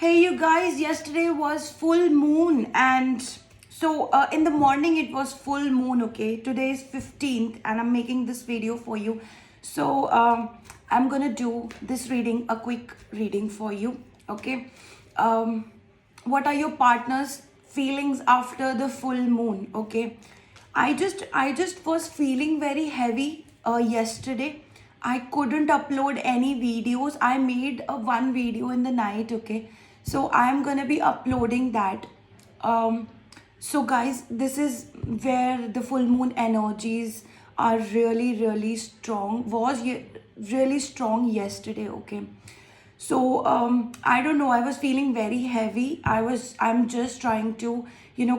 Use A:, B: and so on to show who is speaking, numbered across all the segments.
A: Hey you guys, yesterday was full moon and in the morning it was full moon, okay? Today is 15th and I'm making this video for you. I'm gonna do this reading, a quick reading for you, okay? What are your partner's feelings after the full moon, okay? I just was feeling very heavy yesterday. I couldn't upload any videos. I made a one video in the night, okay? So I'm gonna be uploading that. Um, so guys, this is where the full moon energies are really strong. Really strong yesterday, okay? I don't know, I was feeling very heavy. I'm just trying to,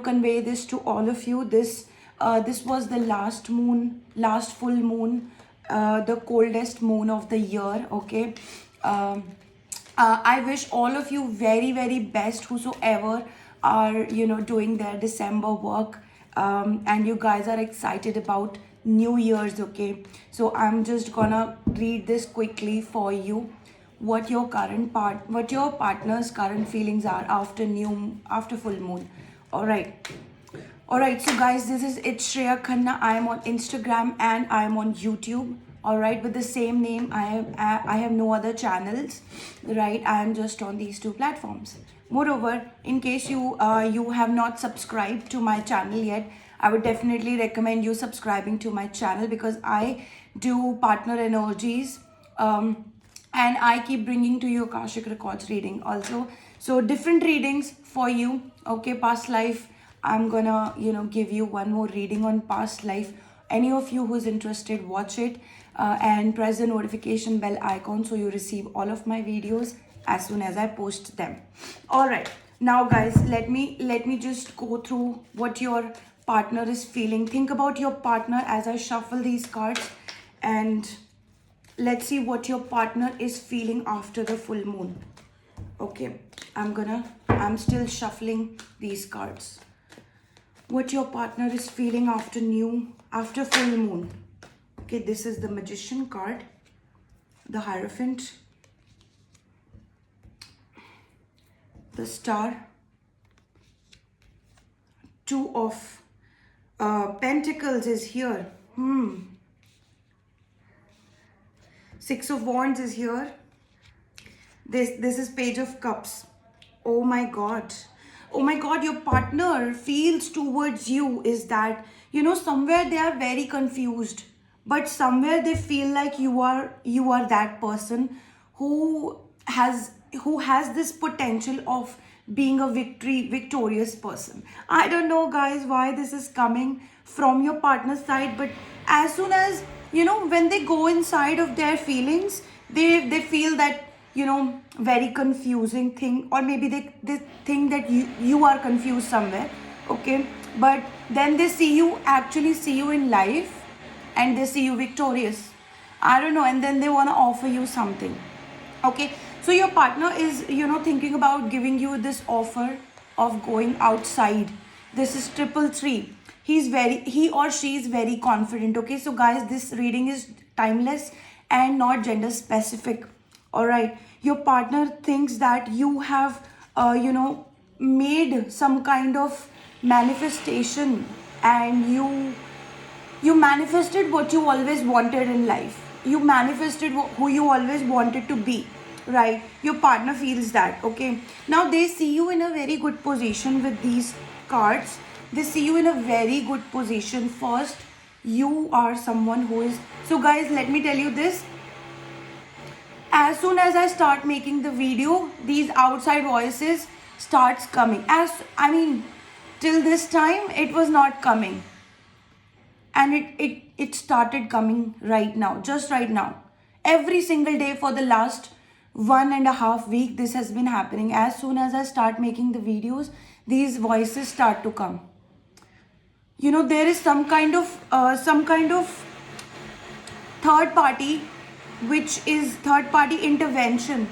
A: convey this to all of you. This was the last full moon, the coldest moon of the year, okay? Um, I wish all of you very best, whosoever are, doing their December work, and you guys are excited about New Year's, okay? So I'm just gonna read this quickly for you. What your partner's current feelings are after full moon. All right, so guys, this is It's Shreya Khanna. I am on Instagram and I am on YouTube. All right, with the same name. I have no other channels. Right, I am just on these two platforms. Moreover, in case you have not subscribed to my channel yet, I would definitely recommend you subscribing to my channel because I do partner energies. And I keep bringing to you Akashic Records reading also. So different readings for you. Okay, past life. I'm gonna, give you one more reading on past life. Any of you who's interested, watch it and press the notification bell icon so you receive all of my videos as soon as I post them. All right, now guys, let me just go through what your partner is feeling. Think about your partner as I shuffle these cards, and let's see what your partner is feeling after the full moon. Okay, I'm still shuffling these cards. What your partner is feeling after full moon. Okay, this is the Magician card, the Hierophant, the Star, Two of Pentacles is here. Six of Wands is here. This is Page of Cups. Oh my God, your partner feels towards you is that, somewhere they are very confused, but somewhere they feel like you are that person who has this potential of being a victorious person. I don't know guys why this is coming from your partner's side, but as soon as, when they go inside of their feelings, they feel that, very confusing thing, or maybe they think that you are confused somewhere, okay? But then they see you in life, and they see you victorious. I don't know, and then they want to offer you something, okay? So your partner is, thinking about giving you this offer of going outside. This is 333. He or she is very confident, okay? So guys, this reading is timeless and not gender specific. All right, your partner thinks that you have made some kind of manifestation, and you manifested what you always wanted in life. You manifested who you always wanted to be, right? Your partner feels that, okay? Now they see you in a very good position with these cards. They see you in a very good position. First, you are someone who is, so guys, let me tell you this. As soon as I start making the video, these outside voices starts coming. Till this time it was not coming, and it started coming right now, just right now. Every single day for the last 1.5 weeks, this has been happening. As soon as I start making the videos, these voices start to come. There is some kind of third party, which is third party intervention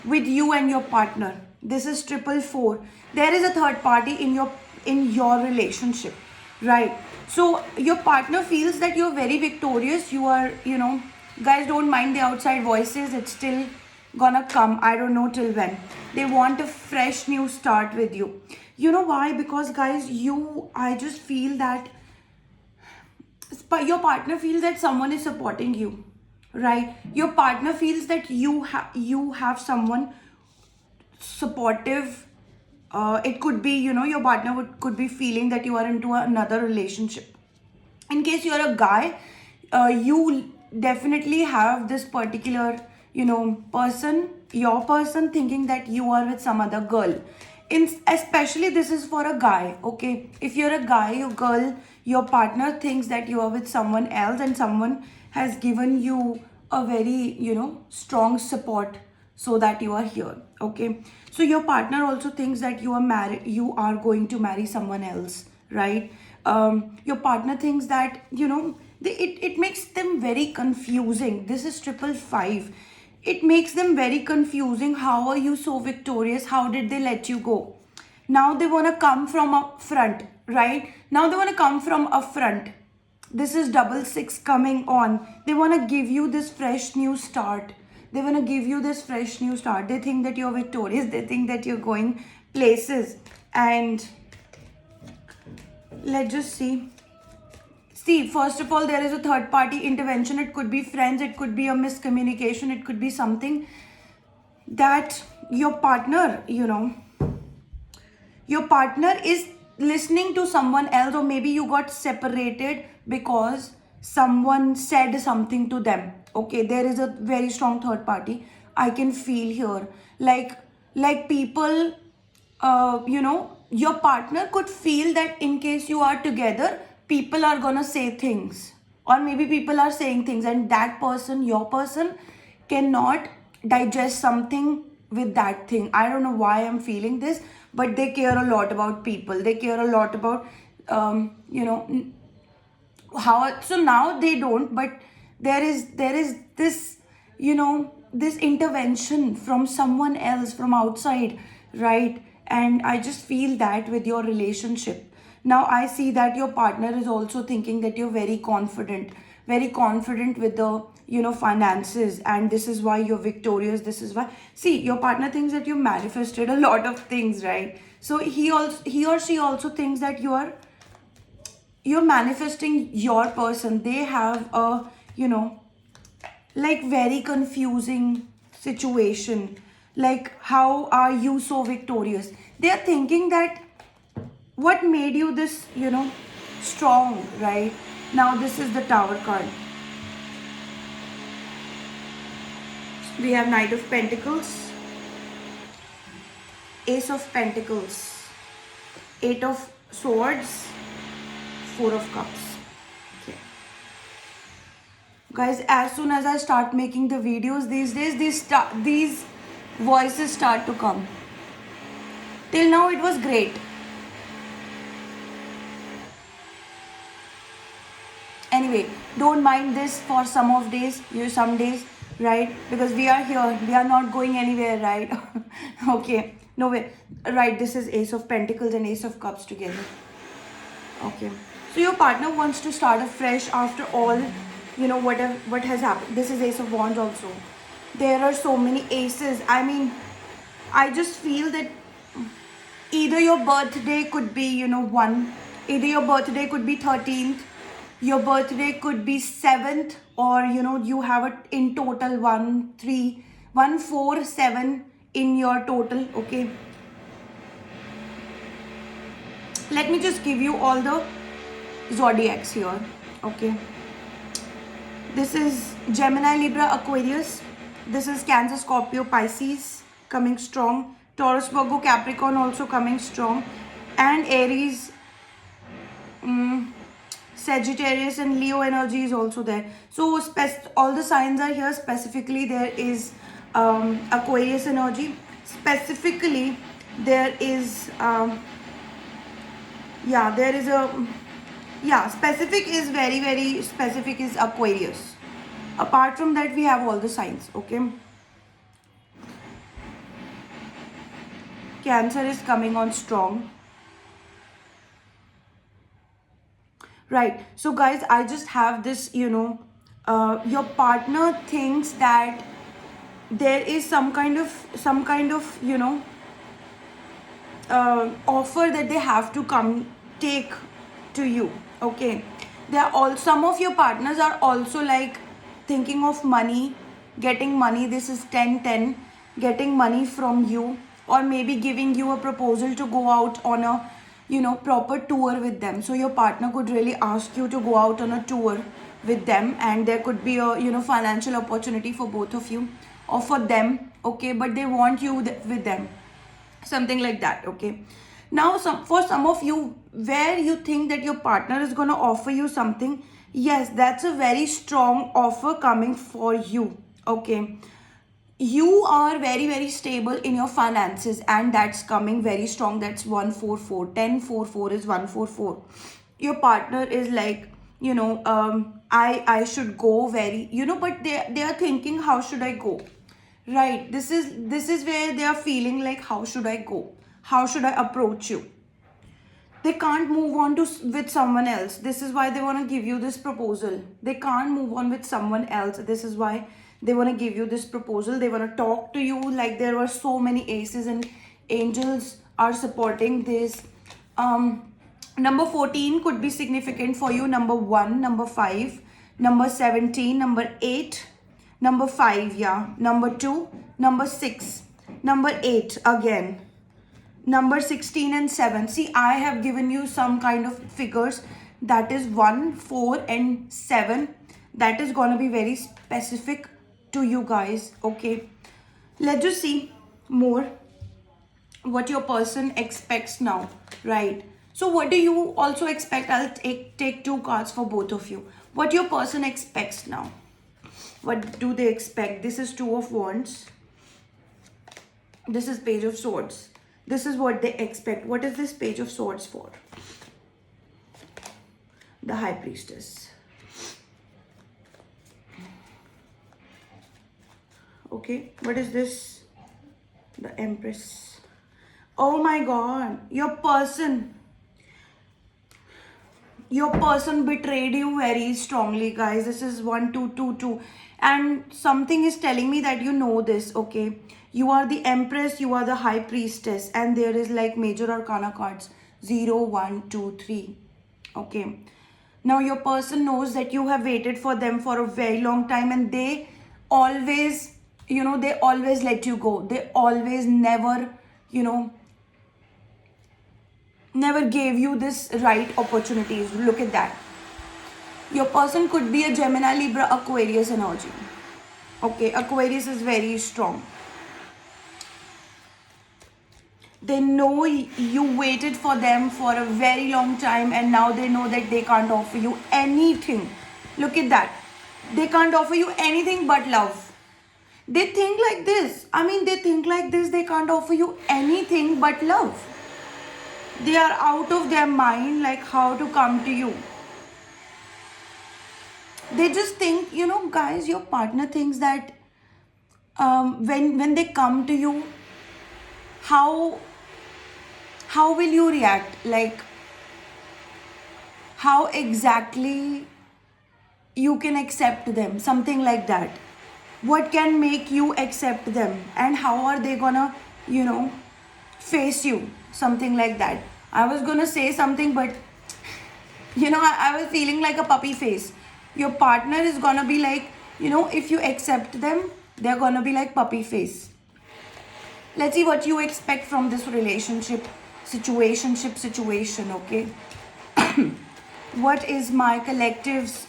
A: with you and your partner. This is 444. There is a third party in your relationship, right? So your partner feels that you're very victorious. You are, guys, don't mind the outside voices. It's still gonna come. I don't know till when. They want a fresh new start with you. You know why? Because guys, I just feel that your partner feels that someone is supporting you, right? Your partner feels that you have someone supportive. It could be, your partner could be feeling that you are into another relationship. In case you're a guy, you definitely have this particular, person, your person thinking that you are with some other girl. Especially this is for a guy, okay? If you're a guy, your girl, your partner thinks that you are with someone else, and someone has given you a very, strong support so that you are here, okay? So your partner also thinks that you are going to marry someone else, right? Your partner thinks that, it makes them very confusing. This is 555. It makes them very confusing. How are you so victorious? How did they let you go? Now they want to come from up front, right? Now they want to come from up front. This is 666 coming on. They want to give you this fresh new start. They want to give you this fresh new start. They think that you're victorious. They think that you're going places. And let's just see. See, first of all, there is a third party intervention. It could be friends, it could be a miscommunication, it could be something that your partner, your partner is listening to someone else, or maybe you got separated because someone said something to them. Okay, there is a very strong third party. I can feel here. Like people, your partner could feel that in case you are together, people are gonna say things, or maybe people are saying things, and that person, your person, cannot digest something with that thing. I don't know why I'm feeling this, but they care a lot about people. They care a lot about, how. So now they don't, but there is this, this intervention from someone else from outside, right? And I just feel that with your relationship. Now I see that your partner is also thinking that you're very confident with the, finances, and this is why you're victorious. This is why, see, your partner thinks that you manifested a lot of things, right? So he or she also thinks that you're manifesting your person. They have a, like very confusing situation. Like, how are you so victorious? They are thinking that what made you this, strong, right? Now this is the Tower card. We have Knight of Pentacles, Ace of Pentacles, Eight of Swords, Four of Cups. Okay. Guys, as soon as I start making the videos these days, these voices start to come. Till now it was great. Anyway, don't mind this for some days, right? Because we are here, we are not going anywhere, right? Okay, no way, right? This is Ace of Pentacles and Ace of Cups together. Okay, so your partner wants to start afresh after all, what has happened. This is Ace of Wands also. There are so many aces. I mean, I just feel that either your birthday could be, either your birthday could be 13th, your birthday could be 7th, or you have in total 1 3 1 4 7 in your total. Okay, let me just give you all the zodiacs here. Okay, this is Gemini, Libra, Aquarius. This is Cancer, Scorpio, Pisces coming strong. Taurus, Virgo, Capricorn also coming strong, and Aries, Sagittarius and Leo energy is also there. So all the signs are here. Specifically, there is Aquarius energy. Specifically, there is specific is very specific is Aquarius. Apart from that, we have all the signs. Okay, Cancer is coming on strong. Right. So guys, I just have this, your partner thinks that there is some kind of offer that they have to come take to you. Okay, they are all, some of your partners are also like thinking of money, getting money. This is 10-10, getting money from you, or maybe giving you a proposal to go out on a proper tour with them. So your partner could really ask you to go out on a tour with them, and there could be a financial opportunity for both of you or for them. Okay, but they want you with them, something like that. Okay, now for some of you, where you think that your partner is going to offer you something, yes, that's a very strong offer coming for you. Okay, you are very very stable in your finances, and that's coming very strong. That's 144, 1044 is 144. Your partner is like, I should go very, but they are thinking, how should I go? Right, this is where they are feeling like, how should I go, how should I approach you? They can't move on to with someone else. This is why they want to give you this proposal. They can't move on with someone else. This is why they want to give you this proposal. They want to talk to you. Like, there were so many aces and angels are supporting this. Number 14 could be significant for you. Number 1, number 5, number 17, number 8, number 5, yeah, number 2, number 6, number 8 again, number 16 and 7. See, I have given you some kind of figures, that is 1, 4 and 7. That is going to be very specific to you guys. Okay, let's just see more what your person expects now, right? So what do you also expect? I'll take 2 cards for both of you. What your person expects now, what do they expect? This is 2 of Wands, this is Page of Swords. This is what they expect. What is this Page of Swords for? The High Priestess. Okay, what is this? The Empress. Oh my God, your person betrayed you very strongly, guys. This is 1 2 2 2, and something is telling me that you know this. Okay, you are the Empress, you are the High Priestess, and there is like Major Arcana cards 0 1 2 3. Okay, now your person knows that you have waited for them for a very long time, and they always they always let you go. They always never never gave you this right opportunities. Look at that. Your person could be a Gemini, Libra, Aquarius energy. Okay, Aquarius is very strong. They know you waited for them for a very long time, and now they know that they can't offer you anything. Look at that. They can't offer you anything but love. They think like this. They think like this. They can't offer you anything but love. They are out of their mind, like how to come to you. They just think, guys, your partner thinks that when they come to you, how will you react? Like, how exactly you can accept them? Something like that. What can make you accept them? And how are they gonna, face you? Something like that. I was gonna say something, but I was feeling like a puppy face. Your partner is gonna be like, if you accept them, they're gonna be like puppy face. Let's see what you expect from this relationship situation. Okay. What is my collective's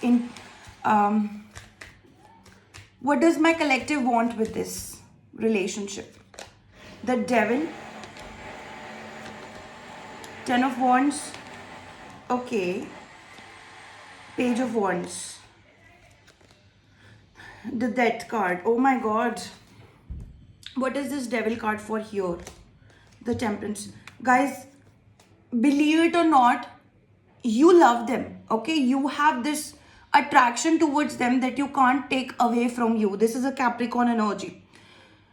A: what does my collective want with this relationship? The Devil, 10 of Wands. Okay, Page of Wands, the Death card. Oh my God, what is this Devil card for here? The Temperance. Guys, believe it or not, you love them. Okay, you have this attraction towards them that you can't take away from you. This is a Capricorn energy.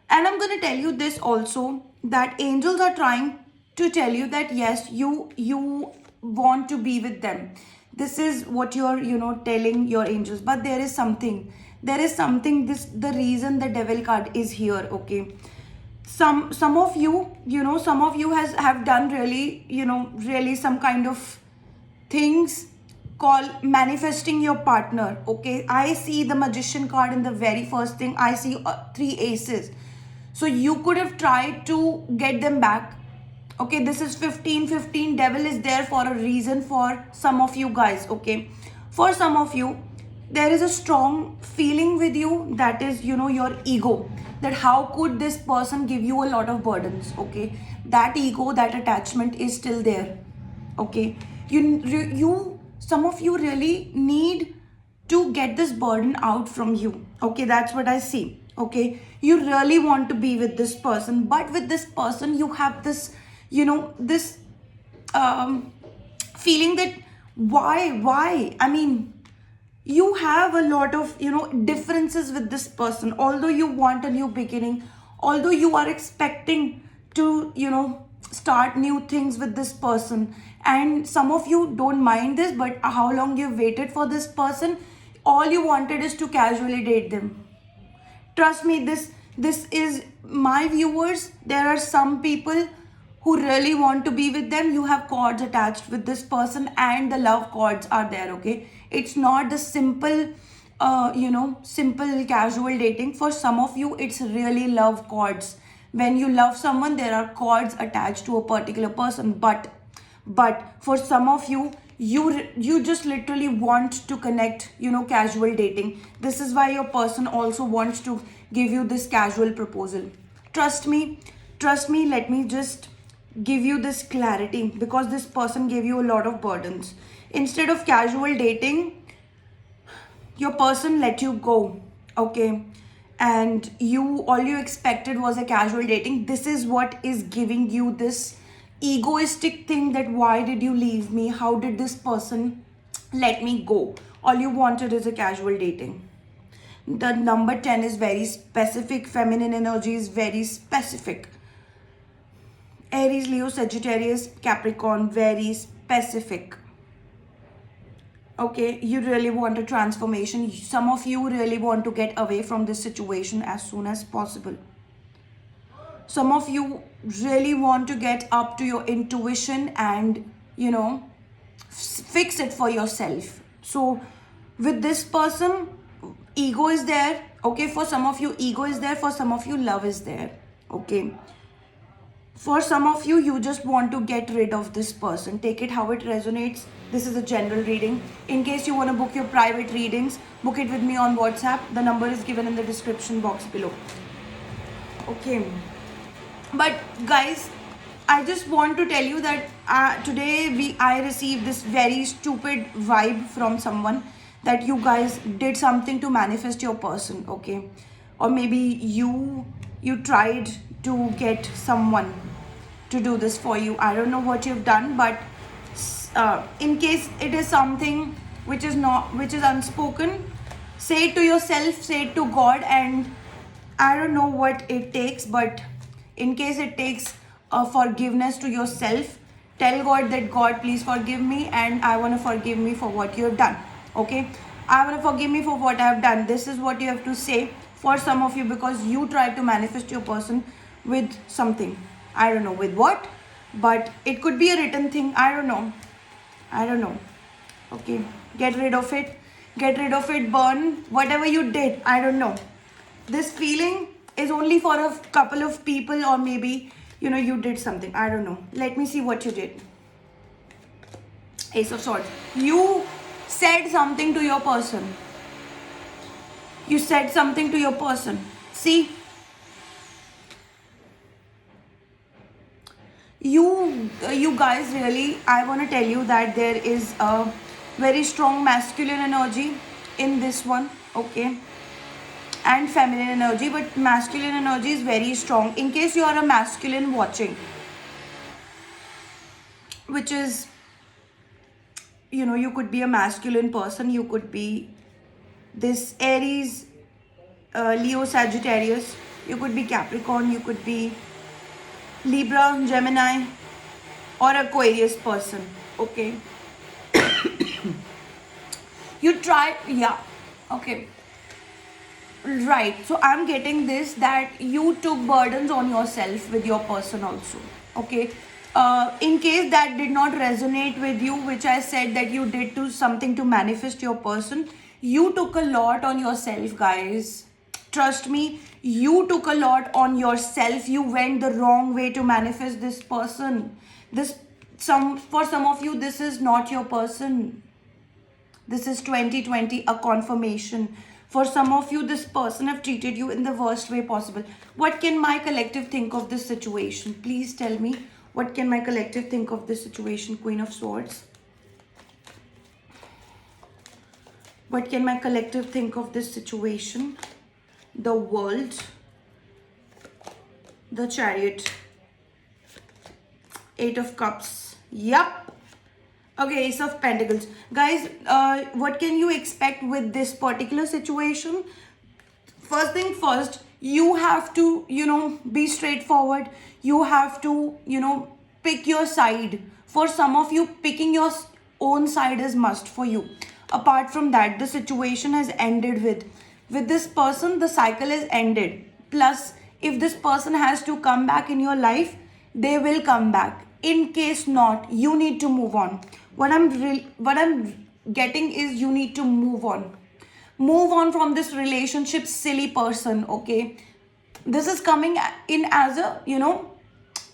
A: And I'm going to tell you this also, that angels are trying to tell you that yes, you want to be with them. This is what you're telling your angels. But there is something there is something, this the reason the devil card is here. Okay, some of you, you know, some of you have done really, you know, really some kind of things called manifesting your partner. Okay, I see the magician card in the very first thing. I see three aces. So you could have tried to get them back. Okay, this is 15-15. Devil is there for a reason for some of you guys. Okay, for some of you, there is a strong feeling with you, that is, you know, your ego, that how could this person give you a lot of burdens. Okay, that ego, that attachment is still there. Okay, you some of you really need to get this burden out from you. Okay, that's what I see. Okay, you really want to be with this person, but with this person you have this, you know, this feeling that why, I mean, you have a lot of, you know, differences with this person. Although you want a new beginning, although you are expecting to, you know, start new things with this person, and some of you don't mind this, but how long you've waited for this person, all you wanted is to casually date them. Trust me, this is my viewers. There are some people who really want to be with them. You have cords attached with this person, and the love cords are there. Okay, it's not the simple you know, simple casual dating. For some of you, it's really love cords. When you love someone, there are cords attached to a particular person. But for some of you, you just literally want to connect, you know, casual dating. This is why your person also wants to give you this casual proposal. Trust me, let me just give you this clarity, because this person gave you a lot of burdens. Instead of casual dating, your person let you go. Okay, and all you expected was a casual dating. This is what is giving you this egoistic thing, that why did you leave me, how did this person let me go. All you wanted is a casual dating. The number 10 is very specific. Feminine energy is very specific. Aries, Leo, Sagittarius, Capricorn, very specific. Okay, you really want a transformation. Some of you really want to get away from this situation as soon as possible. Some of you really want to get up to your intuition and, you know, fix it for yourself. So with this person, ego is there. Okay, for some of you, ego is there. For some of you, love is there. Okay, for some of you, you just want to get rid of this person. Take it how it resonates. This is a general reading. In case you want to book your private readings, book it with me on WhatsApp. The number is given in the description box below. Okay, but guys, I just want to tell you that today I received this very stupid vibe from someone, that you guys did something to manifest your person. Okay, or maybe you tried to get someone to do this for you. I don't know what you've done, but in case it is something which is unspoken, say it to yourself, say it to God, and I don't know what it takes, but in case it takes forgiveness to yourself, tell God that, God, please forgive me, and I want to forgive me for what you have done. Okay, I want to forgive me for what I have done. This is what you have to say for some of you, because you tried to manifest your person with something. I don't know with what, but it could be a written thing. I don't know. Okay, get rid of it, burn whatever you did. I don't know. This feeling is only for a couple of people, or maybe, you know, you did something. I don't know. Let me see what you did. Ace of Swords. You said something to your person. See, you guys, really, I want to tell you that there is a very strong masculine energy in this one. Okay, and feminine energy, but masculine energy is very strong. In case you are a masculine watching, which is, you know, you could be a masculine person, you could be this Aries, Leo, Sagittarius, you could be Capricorn, you could be Libra, Gemini, or Aquarius person. Okay, you try, yeah, okay, Right. So I'm getting this that you took burdens on yourself with your person also. Okay. In case that did not resonate with you, which I said that you did to something to manifest your person, you took a lot on yourself, guys. Trust me, you took a lot on yourself. You went the wrong way to manifest this person. This for some of you, this is not your person. This is 2020, a confirmation. For some of you, this person have treated you in the worst way possible. What can my collective think of this situation? Please tell me. What can my collective think of this situation? Queen of Swords. What can my collective think of this situation? The World. The Chariot. Eight of Cups. Yup. Okay, Ace of Pentacles. Guys, what can you expect with this particular situation? First thing first, you have to, be straightforward. You have to, pick your side. For some of you, picking your own side is must for you. Apart from that, the situation has ended with this person, the cycle is ended. Plus, if this person has to come back in your life, they will come back. In case not, you need to move on. What I'm getting is you need to move on. Move on from this relationship, silly person, okay? This is coming in as a,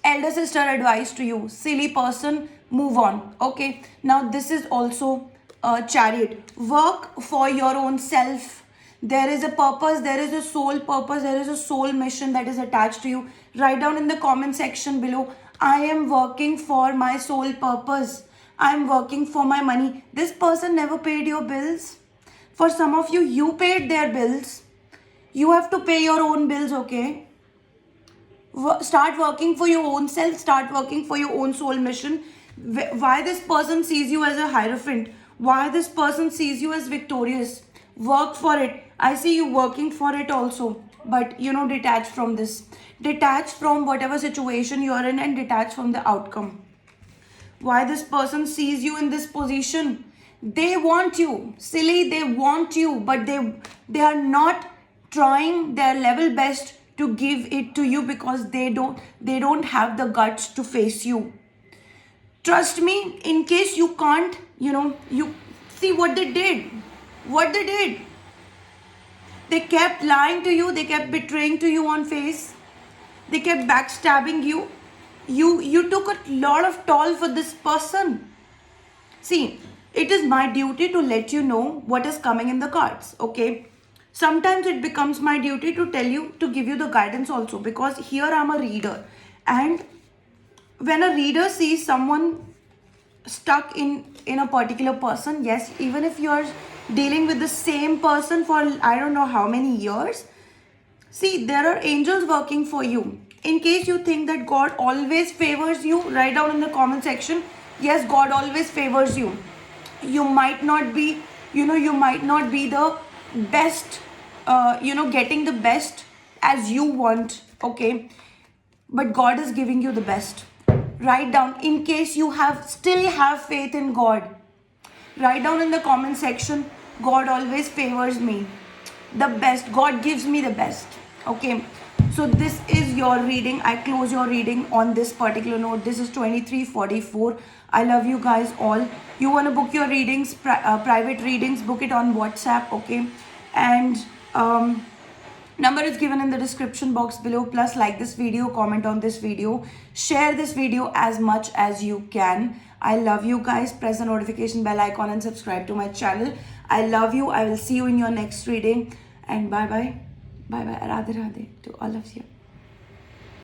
A: elder sister advice to you. Silly person, move on, okay? Now, this is also a Chariot. Work for your own self. There is a purpose, there is a soul purpose, there is a soul mission that is attached to you. Write down in the comment section below, I am working for my soul purpose. I'm working for my money. This person never paid your bills. For some of you, you paid their bills. You have to pay your own bills, okay? Start working for your own self. Start working for your own soul mission. Why this person sees you as a hierophant? Why this person sees you as victorious? Work for it. I see you working for it also. But, detach from this. Detach from whatever situation you're in and detach from the outcome. Why this person sees you in this position? They want you. Silly, they want you, but they are not trying their level best to give it to you because they don't have the guts to face you. Trust me, in case you can't, you see what they did. What they did. They kept lying to you, they kept betraying to you on face. They kept backstabbing you. You took a lot of toll for this person. See, it is my duty to let you know what is coming in the cards, okay? Sometimes it becomes my duty to tell you, to give you the guidance also, because here I'm a reader. And when a reader sees someone stuck in a particular person, yes, even if you're dealing with the same person for I don't know how many years, see, there are angels working for you. In case you think that God always favors you, write down in the comment section, yes, God always favors you. You might not be, you might not be the best, getting the best as you want, okay? But God is giving you the best. Write down, in case you still have faith in God, write down in the comment section, God always favors me. The best, God gives me the best, okay? So this is your reading. I close your reading on this particular note. This is 2344. I love you guys all. You want to book your readings, private readings, book it on WhatsApp, okay? And number is given in the description box below. Plus, like this video, comment on this video, share this video as much as you can. I love you guys. Press the notification bell icon and subscribe to my channel. I love you. I will see you in your next reading. And bye bye. Bye bye. Radhe Radhe to all of you.